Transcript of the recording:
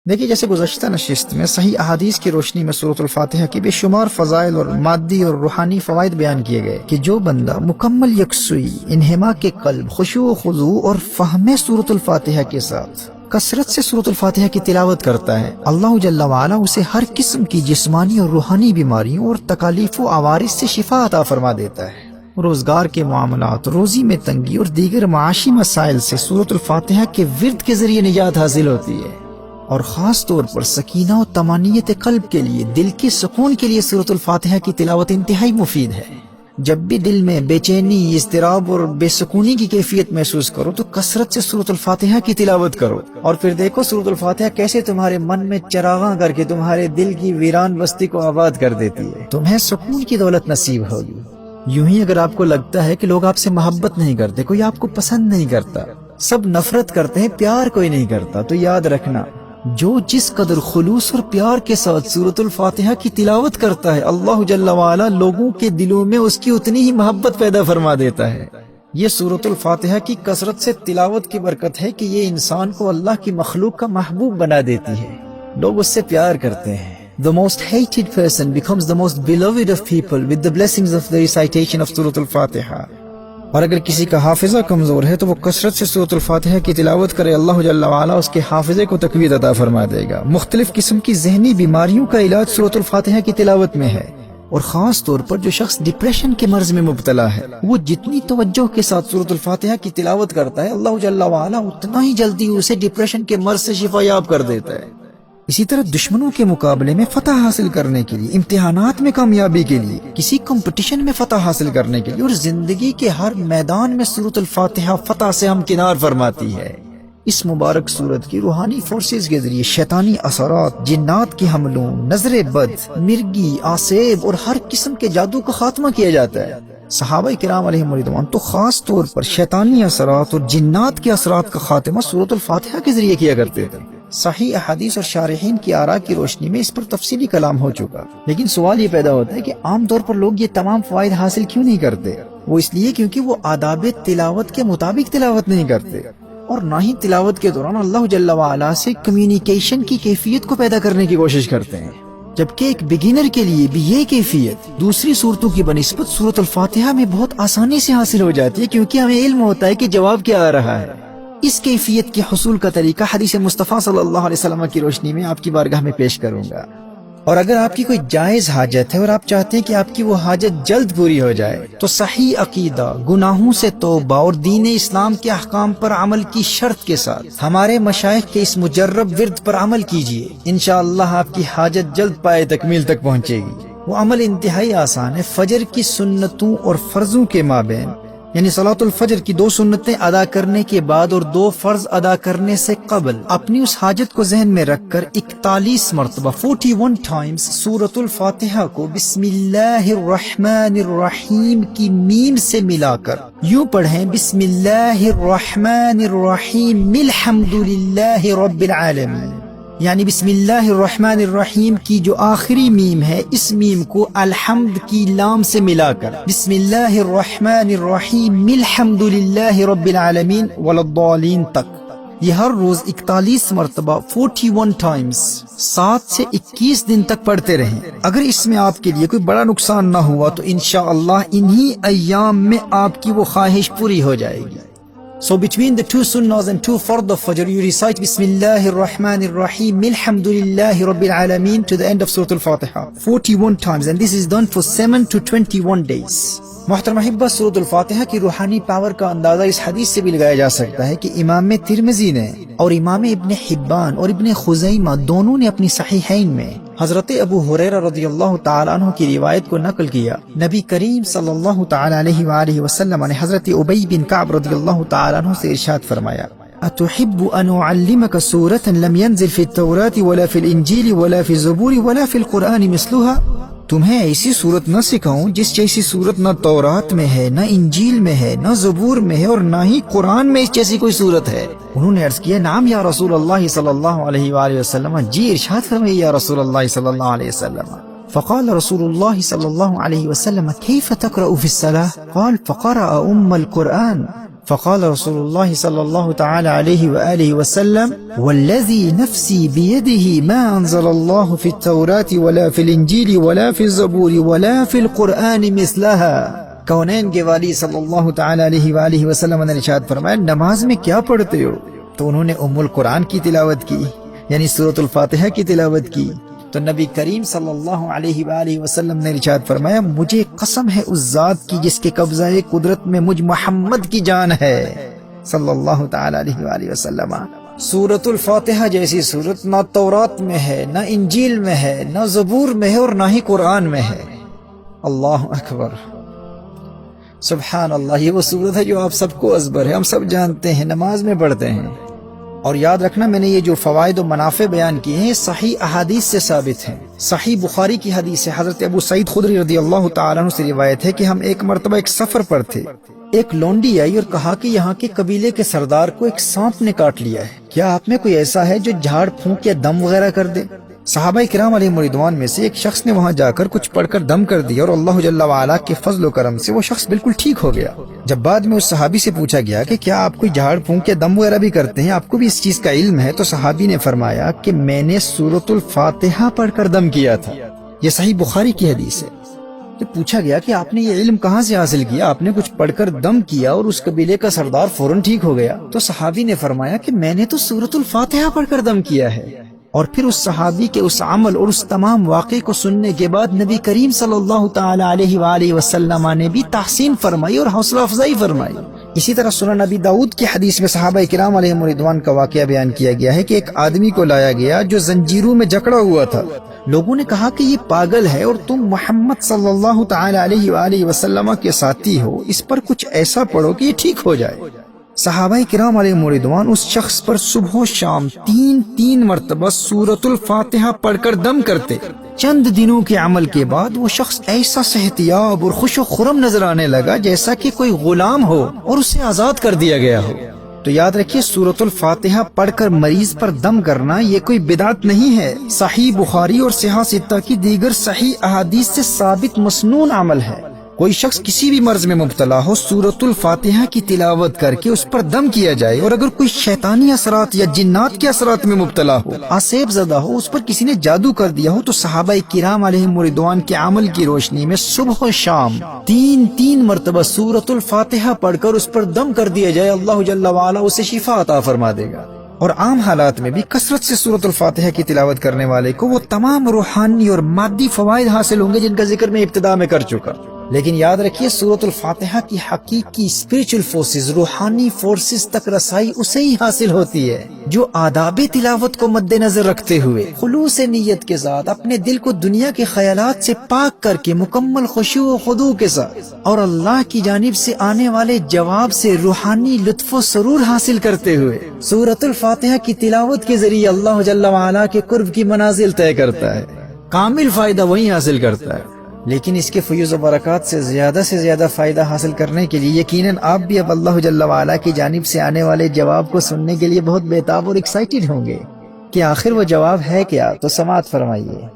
دیکھیے، جیسے گزشتہ نشست میں صحیح احادیث کی روشنی میں سورۃ الفاتحہ کی بے شمار فضائل اور مادی اور روحانی فوائد بیان کیے گئے کہ جو بندہ مکمل یکسوئی، انہماک کے قلب، خشوع و خضوع اور فہم سورۃ الفاتحہ کے ساتھ کثرت سے سورۃ الفاتحہ کی تلاوت کرتا ہے، اللہ جل وعلا اسے ہر قسم کی جسمانی اور روحانی بیماریوں اور تکالیف و عوارض سے شفا عطا فرما دیتا ہے۔ روزگار کے معاملات، روزی میں تنگی اور دیگر معاشی مسائل سے سورۃ الفاتحہ کے ورد کے ذریعے نجات حاصل ہوتی ہے، اور خاص طور پر سکینہ و طمانینت قلب کے لیے، دل کے سکون کے لیے سورۃ الفاتحہ کی تلاوت انتہائی مفید ہے۔ جب بھی دل میں بے چینی، اضطراب اور بے سکونی کی کیفیت محسوس کرو تو کثرت سے سورۃ الفاتحہ کی تلاوت کرو، اور پھر دیکھو سورۃ الفاتحہ کیسے تمہارے من میں چراغاں کر کے تمہارے دل کی ویران بستی کو آباد کر دیتی ہے۔ تمہیں سکون کی دولت نصیب ہوگی۔ یوں ہی اگر آپ کو لگتا ہے کہ لوگ آپ سے محبت نہیں کرتے، کوئی آپ کو پسند نہیں کرتا، سب نفرت کرتے ہیں، پیار کوئی نہیں کرتا، تو یاد رکھنا، جو جس قدر خلوص اور پیار کے ساتھ سورۃ الفاتحہ کی تلاوت کرتا ہے، اللہ جل وعلا لوگوں کے دلوں میں اس کی اتنی ہی محبت پیدا فرما دیتا ہے۔ یہ سورۃ الفاتحہ کی کثرت سے تلاوت کی برکت ہے کہ یہ انسان کو اللہ کی مخلوق کا محبوب بنا دیتی ہے، لوگ اس سے پیار کرتے ہیں۔ The most hated person becomes the most beloved of people with the blessings of the recitation of سورۃ الفاتحہ۔ اور اگر کسی کا حافظہ کمزور ہے تو وہ کثرت سے سورۃ الفاتحہ کی تلاوت کرے، اللہ جل وعلا اس کے حافظے کو تقویت عطا فرما دے گا۔ مختلف قسم کی ذہنی بیماریوں کا علاج سورۃ الفاتحہ کی تلاوت میں ہے، اور خاص طور پر جو شخص ڈپریشن کے مرض میں مبتلا ہے، وہ جتنی توجہ کے ساتھ سورۃ الفاتحہ کی تلاوت کرتا ہے، اللہ جل وعلا اتنا ہی جلدی اسے ڈپریشن کے مرض سے شفا یاب کر دیتا ہے۔ اسی طرح دشمنوں کے مقابلے میں فتح حاصل کرنے کے لیے، امتحانات میں کامیابی کے لیے، کسی کمپٹیشن میں فتح حاصل کرنے کے لیے، اور زندگی کے ہر میدان میں سورۃ الفاتحہ فتح سے ہمکنار فرماتی ہے۔ اس مبارک سورت کی روحانی فورسز کے ذریعے شیطانی اثرات، جنات کے حملوں، نظر بد، مرگی، آسیب اور ہر قسم کے جادو کا خاتمہ کیا جاتا ہے۔ صحابہ کرام علیہم رضوان تو خاص طور پر شیطانی اثرات اور جنات کے اثرات کا خاتمہ سورۃ الفاتحہ کے ذریعے کیا کرتے تھے۔ صحیح احادیث اور شارحین کی آراء کی روشنی میں اس پر تفصیلی کلام ہو چکا، لیکن سوال یہ پیدا ہوتا ہے کہ عام طور پر لوگ یہ تمام فوائد حاصل کیوں نہیں کرتے؟ وہ اس لیے کیونکہ وہ آداب تلاوت کے مطابق تلاوت نہیں کرتے، اور نہ ہی تلاوت کے دوران اللہ جل وعلا سے کمیونیکیشن کی کیفیت کو پیدا کرنے کی کوشش کرتے ہیں، جبکہ ایک بگنر کے لیے بھی یہ کیفیت دوسری صورتوں کی بنسبت سورۃ الفاتحہ میں بہت آسانی سے حاصل ہو جاتی ہے، کیونکہ ہمیں علم ہوتا ہے کہ جواب کیا آ رہا ہے۔ اس کیفیت کے حصول کا طریقہ حدیث مصطفیٰ صلی اللہ علیہ وسلم کی روشنی میں آپ کی بارگاہ میں پیش کروں گا۔ اور اگر آپ کی کوئی جائز حاجت ہے اور آپ چاہتے ہیں کہ آپ کی وہ حاجت جلد پوری ہو جائے، تو صحیح عقیدہ، گناہوں سے توبہ اور دین اسلام کے احکام پر عمل کی شرط کے ساتھ ہمارے مشائخ کے اس مجرب ورد پر عمل کیجئے، انشاءاللہ آپ کی حاجت جلد پائے تکمیل تک پہنچے گی۔ وہ عمل انتہائی آسان ہے۔ فجر کی سنتوں اور فرضوں کے مابین، یعنی صلاۃ الفجر کی 2 سنتیں ادا کرنے کے بعد اور 2 فرض ادا کرنے سے قبل، اپنی اس حاجت کو ذہن میں رکھ کر 41 مرتبہ 41 ٹائمز سورۃ الفاتحہ کو بسم اللہ الرحمن الرحیم کی میم سے ملا کر یوں پڑھیں: بسم اللہ الرحمن الرحیم الحمد للہ رب العالمین، یعنی بسم اللہ الرحمن الرحیم کی جو آخری میم ہے، اس میم کو الحمد کی لام سے ملا کر بسم اللہ الرحمن الرحیم الحمد للہ رب العالمین ولا الضالین تک یہ ہر روز 41 مرتبہ 41 ٹائمز 7 سے 21 دن تک پڑھتے رہیں۔ اگر اس میں آپ کے لیے کوئی بڑا نقصان نہ ہوا تو انشاءاللہ انہی ایام میں آپ کی وہ خواہش پوری ہو جائے گی۔ So between the 2 sunnahs and 2 fard of Fajr, you recite Bismillahir Rahmanir Rahim Alhamdulillahi Rabbil Alameen to the end of Surah Al-Fatiha 41 times, and this is done for 7 to 21 days. محترم احبہ، سورۃ الفاتحہ کی روحانی پاور کا اندازہ اس حدیث سے بھی لگایا جا سکتا ہے کہ امام ترمذی نے اور امام ابن حبان اور ابن خزیمہ دونوں نے اپنی صحیحین میں حضرت ابو ہریرہ رضی اللہ تعالیٰ عنہ کی روایت کو نقل کیا۔ نبی کریم صلی اللہ تعالیٰ علیہ وآلہ وسلم نے حضرت ابی بن کعب رضی اللہ تعالیٰ عنہ سے ارشاد فرمایا: أتحب أن أعلمك سورة لم ينزل في التوراة ولا في الإنجيل ولا في الزبور ولا في القرآن مثلها؟ تمہیں ایسی صورت نہ سکھاؤں جس جیسی صورت نہ تورات میں ہے، نہ انجیل میں ہے، نہ زبور میں ہے، اور نہ ہی قرآن میں اس جیسی کوئی صورت ہے؟ انہوں نے عرض کیا: نعم یا رسول اللہ صلی اللہ علیہ وآلہ وسلم، جی ارشاد فرمائیے یا رسول اللہ صلی اللہ علیہ وسلم۔ فقال رسول اللہ صلی اللہ علیہ وسلم: كيف تقرأ في الصلاة؟ قال: فقرأ القرآن فقال رسول الله صلى الله تعالى عليه وآله وسلم والذي نفسي بيده ما أنزل الله في التوراة ولا في الإنجيل ولا في الزبور ولا في القرآن مثلها. کونین کے والی صلی اللہ تعالی علیہ وآلہ وسلم نے ارشاد فرمایا نماز میں کیا پڑھتے ہو؟ تو انہوں نے ام القرآن کی تلاوت کی، یعنی سورۃ الفاتحہ کی تلاوت کی. تو نبی کریم صلی اللہ علیہ وآلہ وسلم نے ارشاد فرمایا مجھے قسم ہے اس ذات کی جس کے قبضہ قدرت میں مجھ محمد کی جان ہے صلی اللہ تعالی علیہ وآلہ وسلم. سورۃ الفاتحہ جیسی سورت نہ تورات میں ہے، نہ انجیل میں ہے، نہ زبور میں ہے، اور نہ ہی قرآن میں ہے. اللہ اکبر، سبحان اللہ. یہ وہ سورت ہے جو آپ سب کو ازبر ہے، ہم سب جانتے ہیں، نماز میں پڑھتے ہیں. اور یاد رکھنا میں نے یہ جو فوائد و منافع بیان کیے ہیں صحیح احادیث سے ثابت ہیں. صحیح بخاری کی حدیث ہے، حضرت ابو سعید خدری رضی اللہ تعالیٰ عنہ سے روایت ہے کہ ہم ایک مرتبہ ایک سفر پر تھے. ایک لونڈی آئی اور کہا کہ یہاں کے قبیلے کے سردار کو ایک سانپ نے کاٹ لیا ہے، کیا آپ میں کوئی ایسا ہے جو جھاڑ پھونک یا دم وغیرہ کر دے؟ صحابہ کرام علیہ رضوان میں سے ایک شخص نے وہاں جا کر کچھ پڑھ کر دم کر دیا اور اللہ جل وعلا کے فضل و کرم سے وہ شخص بالکل ٹھیک ہو گیا. جب بعد میں اس صحابی سے پوچھا گیا کہ کیا آپ کوئی جھاڑ پھونک یا دم وغیرہ بھی کرتے ہیں، آپ کو بھی اس چیز کا علم ہے؟ تو صحابی نے فرمایا کہ میں نے سورۃ الفاتحہ پڑھ کر دم کیا تھا. یہ صحیح بخاری کی حدیث ہے. جب پوچھا گیا کہ آپ نے یہ علم کہاں سے حاصل کیا، آپ نے کچھ پڑھ کر دم کیا اور اس قبیلے کا سردار فوراً ٹھیک ہو گیا، تو صحابی نے فرمایا کہ میں نے تو سورۃ الفاتحہ پڑھ کر دم کیا ہے. اور پھر اس صحابی کے اس عمل اور اس تمام واقعے کو سننے کے بعد نبی کریم صلی اللہ تعالی علیہ وآلہ وسلم نے بھی تحسین فرمائی اور حوصلہ افزائی فرمائی. اسی طرح سنن نبی داؤد کی حدیث میں صحابہ کرام علیہم رضوان کا واقعہ بیان کیا گیا ہے کہ ایک آدمی کو لایا گیا جو زنجیروں میں جکڑا ہوا تھا. لوگوں نے کہا کہ یہ پاگل ہے اور تم محمد صلی اللہ تعالی علیہ وآلہ وسلم کے ساتھی ہو، اس پر کچھ ایسا پڑھو کہ یہ ٹھیک ہو جائے. صحابہ کرام علیہ رضوان اس شخص پر صبح و شام تین مرتبہ سورۃ الفاتحہ پڑھ کر دم کرتے. چند دنوں کے عمل کے بعد وہ شخص ایسا صحتیاب اور خوش و خرم نظر آنے لگا جیسا کہ کوئی غلام ہو اور اسے آزاد کر دیا گیا ہو. تو یاد رکھیے سورۃ الفاتحہ پڑھ کر مریض پر دم کرنا یہ کوئی بدعت نہیں ہے، صحیح بخاری اور صحیح ستہ کی دیگر صحیح احادیث سے ثابت مسنون عمل ہے. کوئی شخص کسی بھی مرض میں مبتلا ہو سورۃ الفاتحہ کی تلاوت کر کے اس پر دم کیا جائے، اور اگر کوئی شیطانی اثرات یا جنات کے اثرات میں مبتلا ہو، آسیب زدہ ہو، اس پر کسی نے جادو کر دیا ہو، تو صحابہ کرام علیہم رضوان کے عمل کی روشنی میں صبح و شام تین مرتبہ سورۃ الفاتحہ پڑھ کر اس پر دم کر دیا جائے، اللہ جل وعلا اسے شفا عطا فرما دے گا. اور عام حالات میں بھی کثرت سے سورۃ الفاتحہ کی تلاوت کرنے والے کو وہ تمام روحانی اور مادی فوائد حاصل ہوں گے جن کا ذکر میں ابتدا میں کر چکا. لیکن یاد رکھیے سورۃ الفاتحہ کی حقیقی اسپریچل فورسز، روحانی فورسز تک رسائی اسے ہی حاصل ہوتی ہے جو آداب تلاوت کو مد نظر رکھتے ہوئے خلوص نیت کے ساتھ اپنے دل کو دنیا کے خیالات سے پاک کر کے مکمل خشوع و خضوع کے ساتھ اور اللہ کی جانب سے آنے والے جواب سے روحانی لطف و سرور حاصل کرتے ہوئے سورۃ الفاتحہ کی تلاوت کے ذریعے اللہ جل وعلا کے قرب کی منازل طے کرتا ہے. کامل فائدہ وہی حاصل کرتا ہے. لیکن اس کے فیوز و برکات سے زیادہ فائدہ حاصل کرنے کے لیے یقیناً آپ بھی اب اللہ جل وعلا کی جانب سے آنے والے جواب کو سننے کے لیے بہت بے تاب اور ایکسائٹڈ ہوں گے کہ آخر وہ جواب ہے کیا. تو سماعت فرمائیے.